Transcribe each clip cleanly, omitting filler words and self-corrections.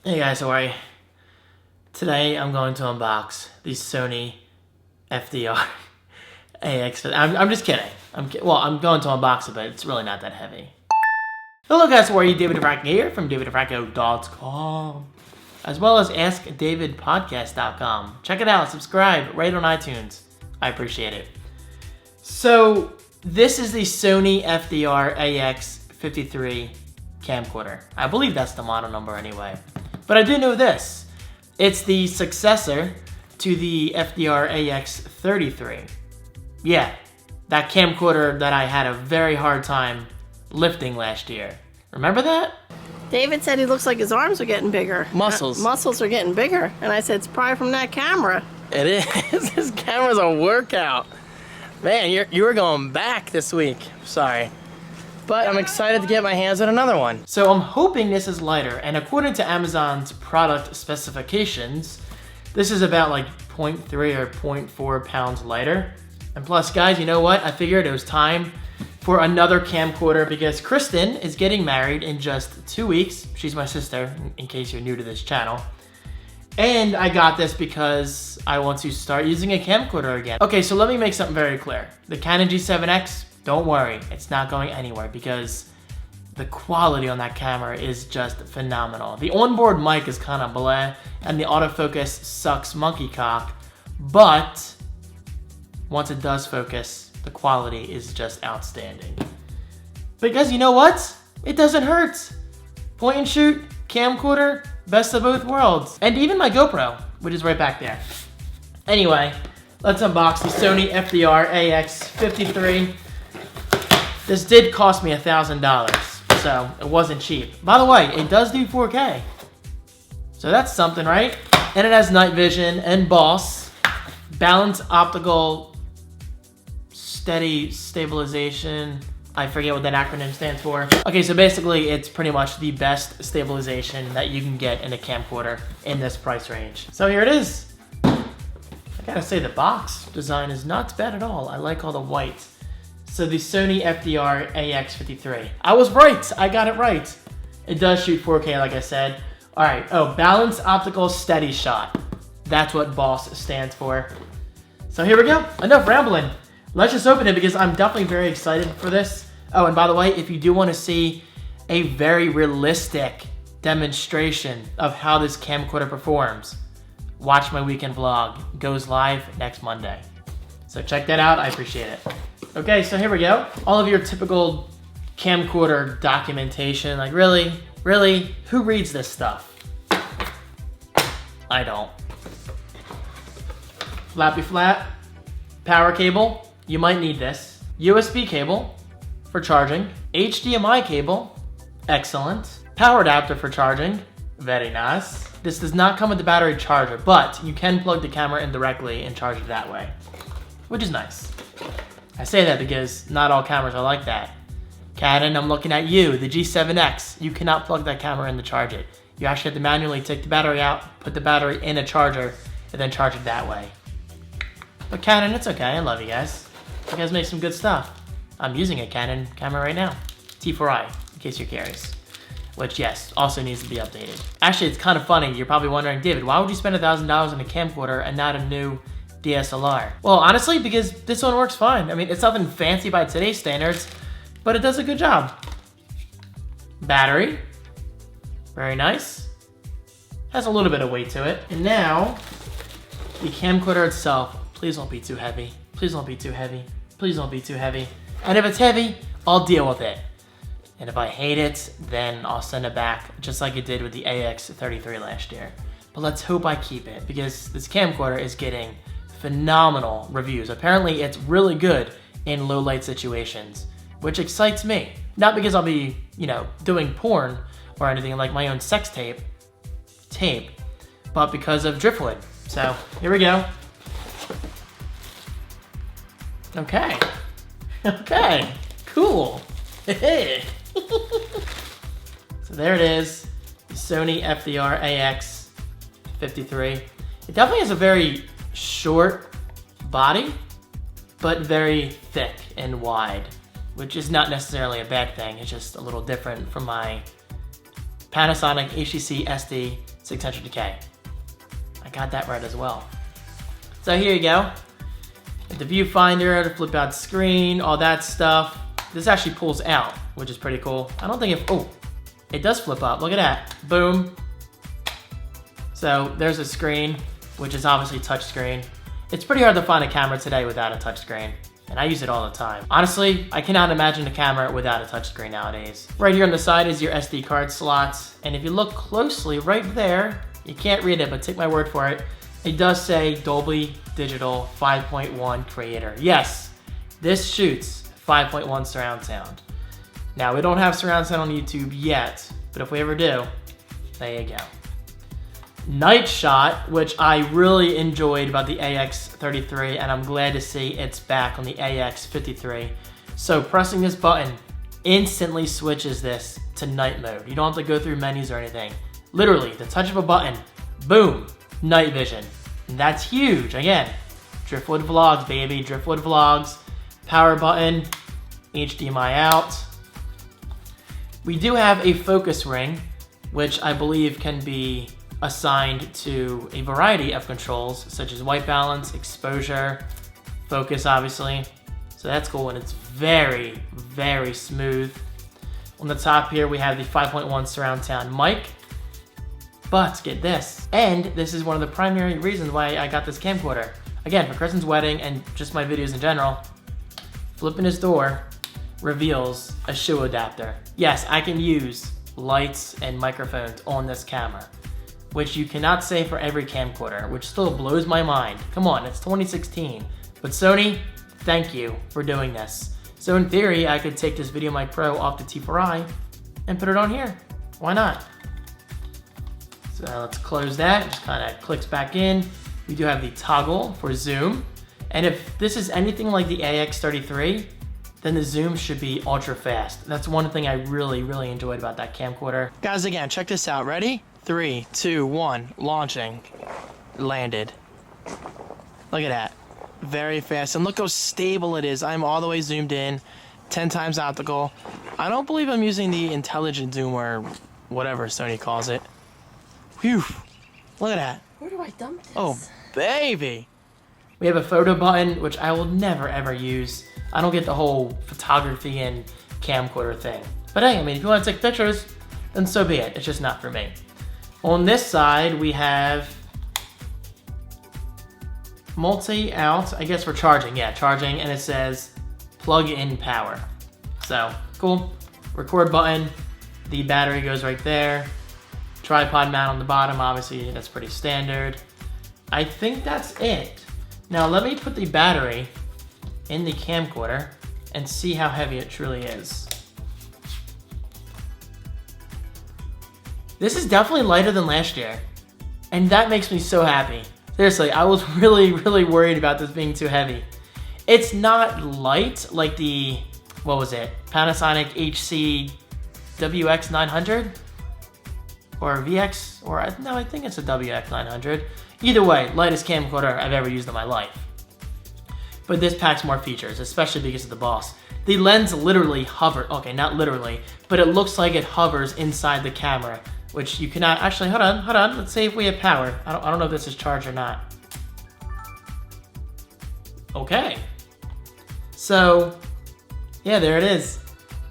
Hey guys, how are you? Today I'm going to unbox the Sony FDR-AX53. I'm just kidding. I'm going to unbox it, but it's really not that heavy. Hello guys, how are you? David Franco here from davidfranco.com, as well as AskDavidPodcast.com. Check it out, subscribe, rate on iTunes. I appreciate it. So this is the Sony FDR-AX53 camcorder. I believe that's the model number anyway. But I do know this. It's the successor to the FDR-AX33. Yeah, that camcorder that I had a very hard time lifting last year. Remember that? David said he looks like his arms are getting bigger. Muscles. Muscles are getting bigger. And I said, it's probably from that camera. It is. This camera's a workout. Man, you were going back this week. Sorry. But I'm excited to get my hands on another one. So I'm hoping this is lighter, and according to Amazon's product specifications, this is about like 0.3 or 0.4 pounds lighter. And plus, guys, you know what? I figured it was time for another camcorder because Kristen is getting married in just 2 weeks. She's my sister, in case you're new to this channel. And I got this because I want to start using a camcorder again. Okay, so let me make something very clear. The Canon G7X, don't worry, it's not going anywhere because the quality on that camera is just phenomenal. The onboard mic is kind of bleh, and the autofocus sucks monkey cock, but once it does focus, the quality is just outstanding. Because you know what? It doesn't hurt. Point and shoot, camcorder, best of both worlds. And even my GoPro, which is right back there. Anyway, let's unbox the Sony FDR-AX53. This did cost me $1,000, so it wasn't cheap. By the way, it does do 4K. So that's something, right? And it has night vision and BOSS, balanced optical steady stabilization. I forget what that acronym stands for. Okay, so basically it's pretty much the best stabilization that you can get in a camcorder in this price range. So here it is. I gotta say the box design is not bad at all. I like all the white. So the Sony FDR-AX53. I was right, I got it right. It does shoot 4K like I said. All right, oh, balanced optical steady shot. That's what BOSS stands for. So here we go, enough rambling. Let's just open it because I'm definitely very excited for this. Oh, and by the way, if you do want to see a very realistic demonstration of how this camcorder performs, watch my weekend vlog. It goes live next Monday. So check that out, I appreciate it. Okay, so here we go. All of your typical camcorder documentation. Like really, who reads this stuff? I don't. Flappy flat, power cable. You might need this. USB cable for charging. HDMI cable, excellent. Power adapter for charging, very nice. This does not come with the battery charger, but you can plug the camera in directly and charge it that way, which is nice. I say that because not all cameras are like that. Canon, I'm looking at you, the G7X. You cannot plug that camera in to charge it. You actually have to manually take the battery out, put the battery in a charger, and then charge it that way. But Canon, it's okay, I love you guys. You guys make some good stuff. I'm using a Canon camera right now, T4i, in case you're curious. Which, yes, also needs to be updated. Actually, it's kind of funny. You're probably wondering, David, why would you spend $1,000 on a camcorder and not a new DSLR? Well, honestly, because this one works fine. I mean, it's nothing fancy by today's standards, but it does a good job. Battery, very nice. Has a little bit of weight to it. And now, the camcorder itself. Please don't be too heavy. Please don't be too heavy. Please don't be too heavy. And if it's heavy, I'll deal with it. And if I hate it, then I'll send it back, just like it did with the AX33 last year. But let's hope I keep it, because this camcorder is getting phenomenal reviews. Apparently, it's really good in low light situations, which excites me. Not because I'll be, doing porn or anything like my own sex tape, but because of Driftwood. So, here we go. Okay, cool. So there it is, the Sony FDR-AX53. It definitely has a very short body, but very thick and wide, which is not necessarily a bad thing. It's just a little different from my Panasonic HTC SD 600K. I got that right as well. So here you go. The viewfinder, the flip out screen, all that stuff. This actually pulls out, which is pretty cool. I don't think it does flip up. Look at that. Boom. So there's a screen, which is obviously touch screen. It's pretty hard to find a camera today without a touch screen, and I use it all the time. Honestly, I cannot imagine a camera without a touch screen nowadays. Right here on the side is your SD card slots, and if you look closely right there, you can't read it, but take my word for it, it does say Dolby Digital 5.1 Creator. Yes, this shoots 5.1 surround sound. Now, we don't have surround sound on YouTube yet, but if we ever do, there you go. Night shot, which I really enjoyed about the AX33, and I'm glad to see it's back on the AX53. So pressing this button instantly switches this to night mode. You don't have to go through menus or anything. Literally, the touch of a button, boom, night vision. And that's huge. Again, Driftwood Vlogs, baby, Driftwood Vlogs. Power button, HDMI out. We do have a focus ring, which I believe can be assigned to a variety of controls, such as white balance, exposure, focus, obviously. So that's cool, and it's very, very smooth. On the top here, we have the 5.1 surround sound mic. But get this, and this is one of the primary reasons why I got this camcorder. Again, for Kristen's wedding and just my videos in general, flipping his door reveals a shoe adapter. Yes, I can use lights and microphones on this camera, which you cannot say for every camcorder, which still blows my mind. Come on, it's 2016. But Sony, thank you for doing this. So in theory, I could take this VideoMic Pro off the T4i and put it on here. Why not? So let's close that, just kind of clicks back in. We do have the toggle for zoom. And if this is anything like the AX33, then the zoom should be ultra fast. That's one thing I really, really enjoyed about that camcorder. Guys, again, check this out. Ready? 3, 2, 1, launching. Landed. Look at that. Very fast. And look how stable it is. I'm all the way zoomed in, 10 times optical. I don't believe I'm using the intelligent zoom or whatever Sony calls it. Whew. Look at that. Where do I dump this? Oh, baby. We have a photo button, which I will never, ever use. I don't get the whole photography and camcorder thing. But hey, I mean, if you want to take pictures, then so be it. It's just not for me. On this side, we have multi-out, I guess for charging. Yeah, charging, and it says plug in power. So, cool. Record button. The battery goes right there. Tripod mount on the bottom, obviously, that's pretty standard. I think that's it. Now, let me put the battery in the camcorder and see how heavy it truly is. This is definitely lighter than last year, and that makes me so happy. Seriously, I was really, really worried about this being too heavy. It's not light like the, what was it? Panasonic WX900? Or VX, or no, I think it's a WX900. Either way, lightest camcorder I've ever used in my life. But this packs more features, especially because of the boss. The lens literally hovers, okay, not literally, but it looks like it hovers inside the camera, which you cannot, actually, hold on, let's see if we have power. I don't know if this is charged or not. Okay. So, yeah, there it is.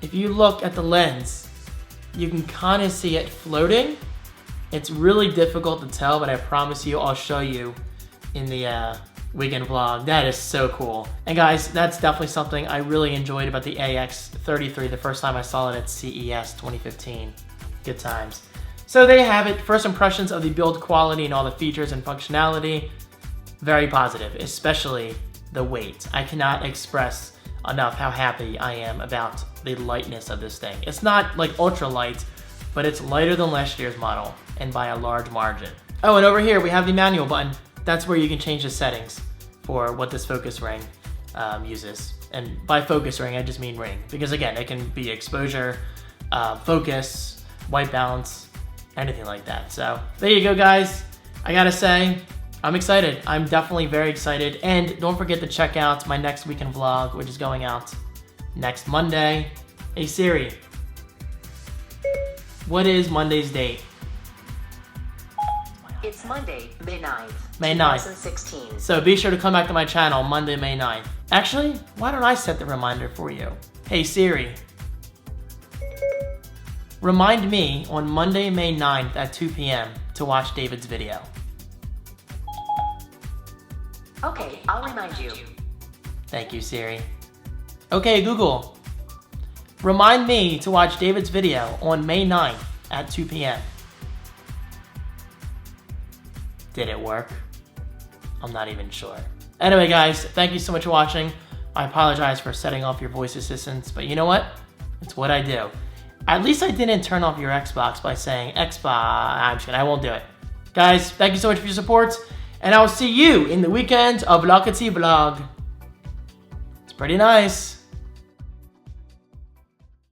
If you look at the lens, you can kind of see it floating. It's really difficult to tell, but I promise you I'll show you in the weekend vlog. That is so cool. And guys, that's definitely something I really enjoyed about the AX33 the first time I saw it at CES 2015. Good times. So there you have it. First impressions of the build quality and all the features and functionality. Very positive, especially the weight. I cannot express enough how happy I am about the lightness of this thing. It's not like ultra light, but it's lighter than last year's model, and by a large margin. Oh, and over here we have the manual button. That's where you can change the settings for what this focus ring uses. And by focus ring, I just mean ring, because again, it can be exposure, focus, white balance, anything like that. So there you go, guys. I gotta say, I'm excited. I'm definitely very excited. And don't forget to check out my next weekend vlog, which is going out next Monday. Hey Siri, What is Monday's date? It's Monday, May 9th. May 9th. 2016. So be sure to come back to my channel Monday, May 9th. Actually, why don't I set the reminder for you? Hey Siri, remind me on Monday, May 9th at 2 p.m. to watch David's video. Okay, I'll remind you. Thank you, Siri. Okay, Google, remind me to watch David's video on May 9th at 2 p.m. Did it work? I'm not even sure. Anyway, guys, thank you so much for watching. I apologize for setting off your voice assistants, but you know what? It's what I do. At least I didn't turn off your Xbox by saying Xbox. I'm just kidding, I won't do it. Guys, thank you so much for your support, and I will see you in the weekend of Vlogity Vlog. It's pretty nice.